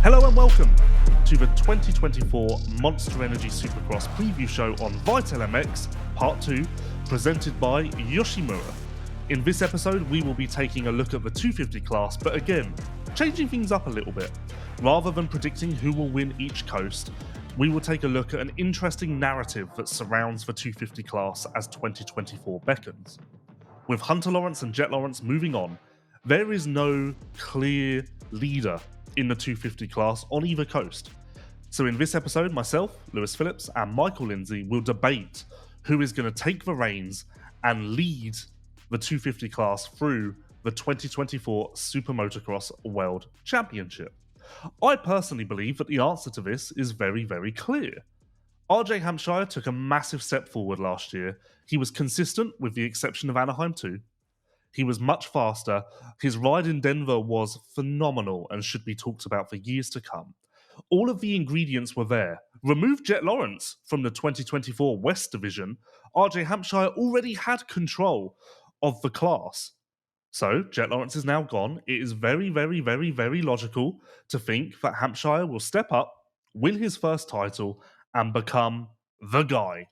Hello and welcome to the 2024 Monster Energy Supercross preview show on Vital MX Part 2, presented by Yoshimura. In this episode, we will be taking a look at the 250 class, but again, changing things up a little bit. Rather than predicting who will win each coast, we will take a look at an interesting narrative that surrounds the 250 class as 2024 beckons. With Hunter Lawrence and Jet Lawrence moving on, there is no clear leader in the 250 class on either coast. So in this episode, myself, Lewis Phillips, and Michael Lindsay will debate who is going to take the reins and lead the 250 class through the 2024 Super Motocross World Championship. I personally believe that the answer to this is very, very clear. RJ Hampshire took a massive step forward last year. He was consistent with the exception of Anaheim 2. He was much faster. His ride in Denver was phenomenal and should be talked about for years to come. All of the ingredients were there. Remove Jet Lawrence from the 2024 West Division, RJ Hampshire already had control of the class. So Jet Lawrence is now gone. It is very, very, very, very logical to think that Hampshire will step up, win his first title, and become the guy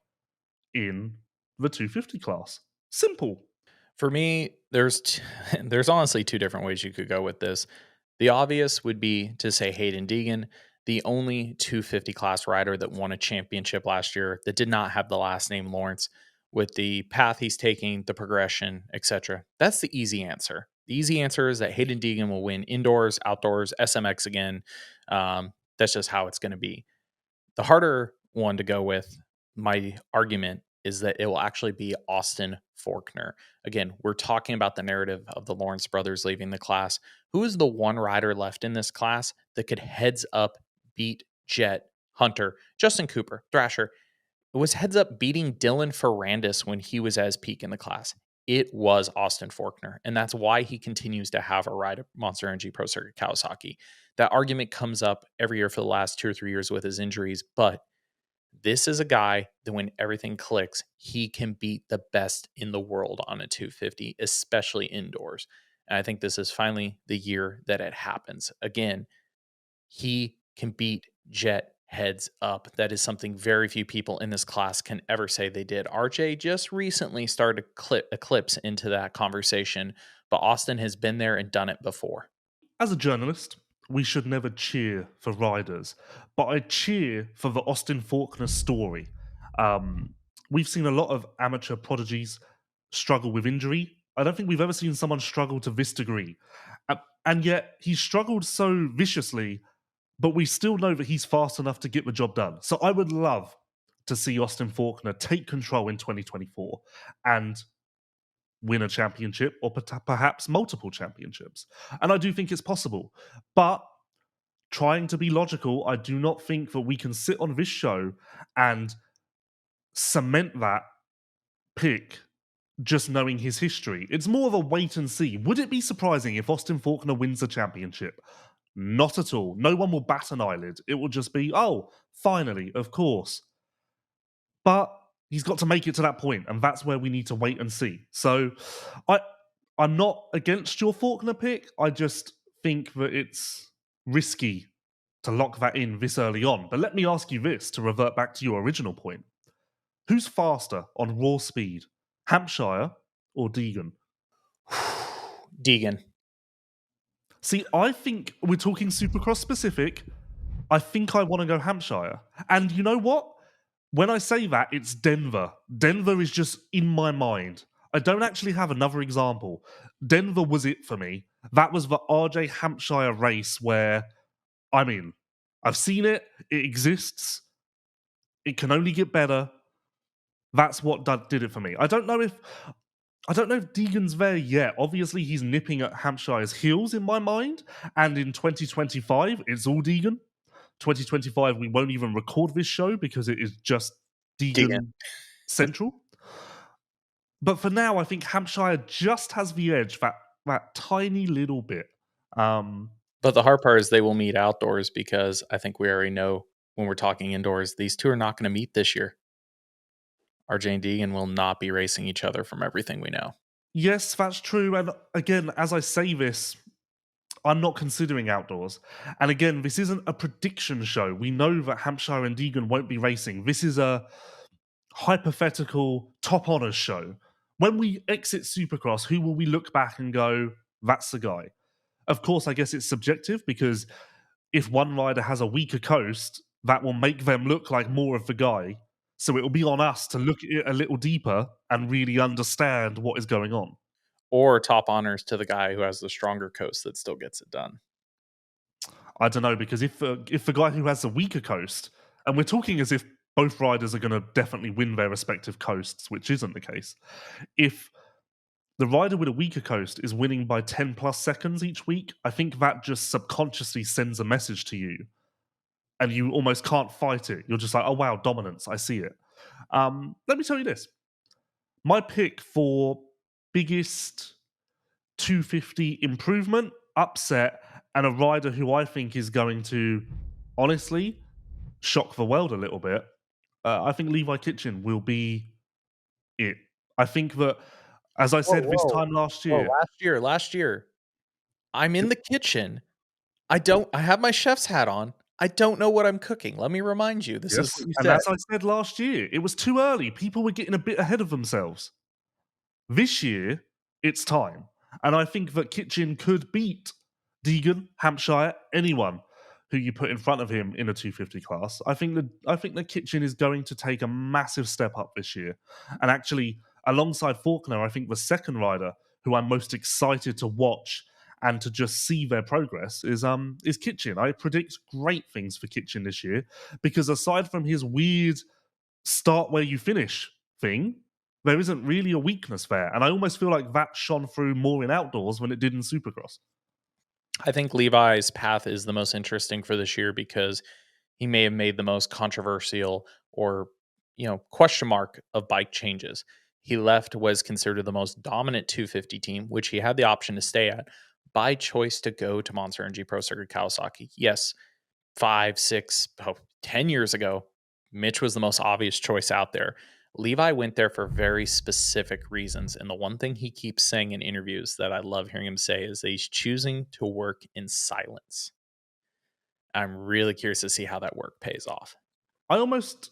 in the 250 class. Simple. For me, there's honestly two different ways you could go with this. The obvious would be to say Hayden Degan, the only 250 class rider that won a championship last year that did not have the last name Lawrence, with the path he's taking, the progression, etc. That's the easy answer. The easy answer is that Hayden Degan will win indoors, outdoors, SMX again. That's just how it's going to be. The harder one to go with, my argument, is that it will actually be Austin Forkner. Again, we're talking about the narrative of the Lawrence brothers leaving the class. Who is the one rider left in this class that could heads up beat Jet, Hunter, Justin Cooper, Thrasher? It was heads up beating Dylan Ferrandis when he was at his peak in the class. It was Austin Forkner, and that's why he continues to have a ride at Monster Energy Pro Circuit Kawasaki. That argument comes up every year for the last 2 or 3 years with his injuries, but this is a guy that when everything clicks, he can beat the best in the world on a 250, especially indoors. And I think this is finally the year that it happens. Again, he can beat Jet heads up. That is something very few people in this class can ever say they did. RJ just recently started to eclipse into that conversation, but Austin has been there and done it before. As a journalist, we should never cheer for riders, but I cheer for the Austin Faulkner story. We've seen a lot of amateur prodigies struggle with injury. I don't think we've ever seen someone struggle to this degree. And yet he struggled so viciously, but we still know that he's fast enough to get the job done. So I would love to see Austin Faulkner take control in 2024 and win a championship or perhaps multiple championships. And I do think it's possible. But trying to be logical, I do not think that we can sit on this show and cement that pick just knowing his history. It's more of a wait and see. Would it be surprising if Austin Faulkner wins the championship? Not at all. No one will bat an eyelid. It will just be, oh, finally, of course. But he's got to make it to that point, and that's where we need to wait and see. So I'm not against your Faulkner pick. I just think that it's risky to lock that in this early on. But let me ask you this, to revert back to your original point. Who's faster on raw speed, Hampshire or Degan? Degan. See, I think we're talking Supercross specific. I think I want to go Hampshire. And you know what? When I say that, it's Denver. Denver is just in my mind. I don't actually have another example. Denver was it for me. That was the RJ Hampshire race where, I mean, I've seen it. It exists. It can only get better. That's what did it for me. I don't know if Degan's there yet. Obviously, he's nipping at Hampshire's heels in my mind. And in 2025, it's all Degan. 2025, we won't even record this show because it is just Degan central. But for now, I think Hampshire just has the edge, that tiny little bit. But the hard part is they will meet outdoors, because I think we already know when we're talking indoors, these two are not going to meet this year. RJ and Degan will not be racing each other from everything we know. Yes, that's true. And again, as I say this, I'm not considering outdoors. And again, this isn't a prediction show. We know that Hampshire and Degan won't be racing. This is a hypothetical top honors show. When we exit Supercross, who will we look back and go, that's the guy? Of course, I guess it's subjective because if one rider has a weaker coast, that will make them look like more of the guy. So it will be on us to look at it a little deeper and really understand what is going on. Or top honors to the guy who has the stronger coast that still gets it done. I don't know, because if the guy who has the weaker coast, and we're talking as if both riders are going to definitely win their respective coasts, which isn't the case. If the rider with a weaker coast is winning by 10 plus seconds each week, I think that just subconsciously sends a message to you, and you almost can't fight it. You're just like, oh wow, dominance, I see it. Let me tell you this: my pick for biggest 250 improvement, upset, and a rider who I think is going to honestly shock the world a little bit. I think Levi Kitchen will be it. I think that, as I Whoa, said this whoa, time last whoa! year, Last year, I'm in the kitchen. I have my chef's hat on. I don't know what I'm cooking. Let me remind you. This is yes, what you and said. as I said last year, it was too early. People were getting a bit ahead of themselves. This year, it's time. And I think that Kitchen could beat Degan, Hampshire, anyone who you put in front of him in a 250 class. I think that Kitchen is going to take a massive step up this year. And actually, alongside Forkner, I think the second rider who I'm most excited to watch and to just see their progress is Kitchen. I predict great things for Kitchen this year because aside from his weird start where you finish thing, there isn't really a weakness there. And I almost feel like that shone through more in outdoors than it did in Supercross. I think Levi's path is the most interesting for this year because he may have made the most controversial or question mark of bike changes. He left was considered the most dominant 250 team, which he had the option to stay at by choice to go to Monster Energy Pro Circuit Kawasaki. Yes, 5, 6, 10 years ago, Mitch was the most obvious choice out there. Levi went there for very specific reasons. And the one thing he keeps saying in interviews that I love hearing him say is that he's choosing to work in silence. I'm really curious to see how that work pays off. I almost,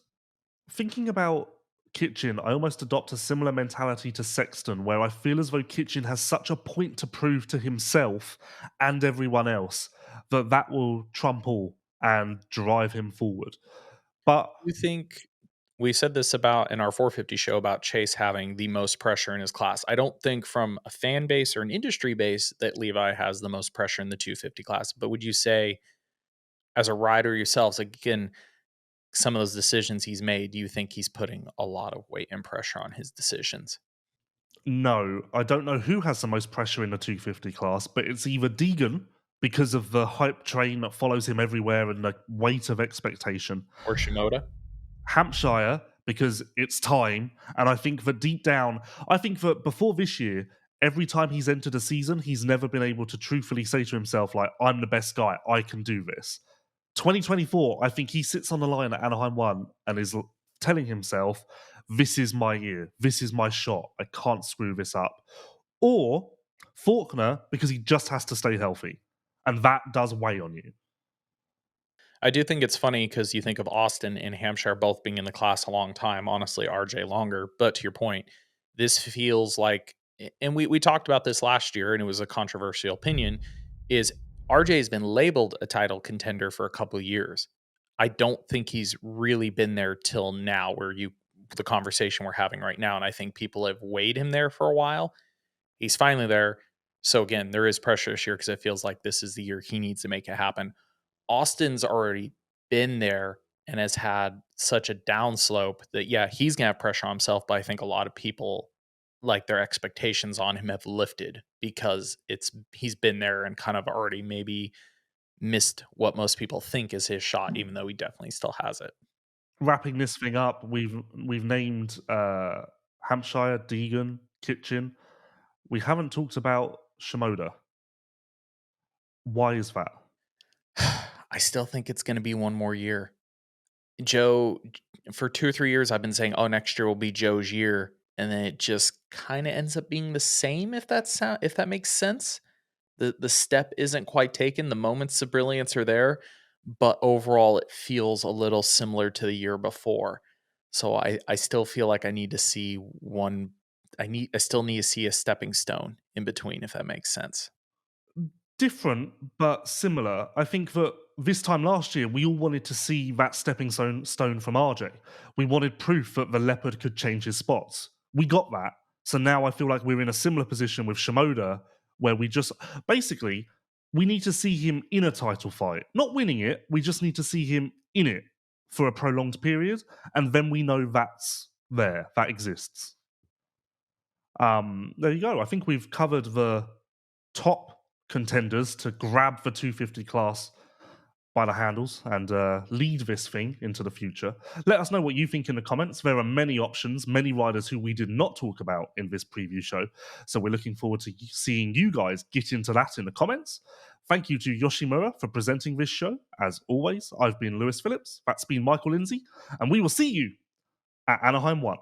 thinking about Kitchen, I almost adopt a similar mentality to Sexton, where I feel as though Kitchen has such a point to prove to himself and everyone else that that will trump all and drive him forward. But You think we said this about in our 450 show about Chase having the most pressure in his class. I don't think from a fan base or an industry base that Levi has the most pressure in the 250 class. But would you say, as a rider yourselves, again, some of those decisions he's made, do you think he's putting a lot of weight and pressure on his decisions? no, I don't know who has the most pressure in the 250 class, but it's either Deegan because of the hype train that follows him everywhere and the weight of expectation, Or Shimoda? Hampshire because it's time. And I think that deep down, I think that before this year, every time he's entered a season, he's never been able to truthfully say to himself, like, I'm the best guy, I can do this. 2024, I think he sits on the line at Anaheim 1 and is telling himself, this is my year, this is my shot, I can't screw this up. Or Faulkner, because he just has to stay healthy. And that does weigh on you. I do think it's funny because you think of Austin and Hampshire both being in the class a long time, honestly, RJ longer. But to your point, this feels like, and we talked about this last year, and it was a controversial opinion, is RJ has been labeled a title contender for a couple of years. I don't think he's really been there till now, where the conversation we're having right now. And I think people have weighed him there for a while. He's finally there. So again, there is pressure this year because it feels like this is the year he needs to make it happen. Austin's already been there and has had such a downslope that yeah, he's gonna have pressure on himself, but I think a lot of people like their expectations on him have lifted because he's been there and kind of already maybe missed what most people think is his shot, even though he definitely still has it. Wrapping this thing up, we've named Hampshire, Deegan, Kitchen. We haven't talked about Shimoda. Why is that? I still think it's gonna be one more year. Joe, for 2 or 3 years, I've been saying, "Oh, next year will be Joe's year," and then it just kind of ends up being the same. If that makes sense. The step isn't quite taken. The moments of brilliance are there, but overall it feels a little similar to the year before. So I still feel like I need to see one. I still need to see a stepping stone in between, if that makes sense. Different but similar. I think that this time last year, we all wanted to see that stepping stone from RJ. We wanted proof that the leopard could change his spots. We got that. So now I feel like we're in a similar position with Shimoda, where we just basically we need to see him in a title fight, not winning it. We just need to see him in it for a prolonged period, and then we know that's there, that exists. There you go. I think we've covered the top contenders to grab the 250 class by the handles and lead this thing into the future. Let us know what you think in the comments. There are many options, many riders who we did not talk about in this preview show. So we're looking forward to seeing you guys get into that in the comments. Thank you to Yoshimura for presenting this show. As always, I've been Lewis Phillips, that's been Michael Lindsay, and we will see you at Anaheim 1.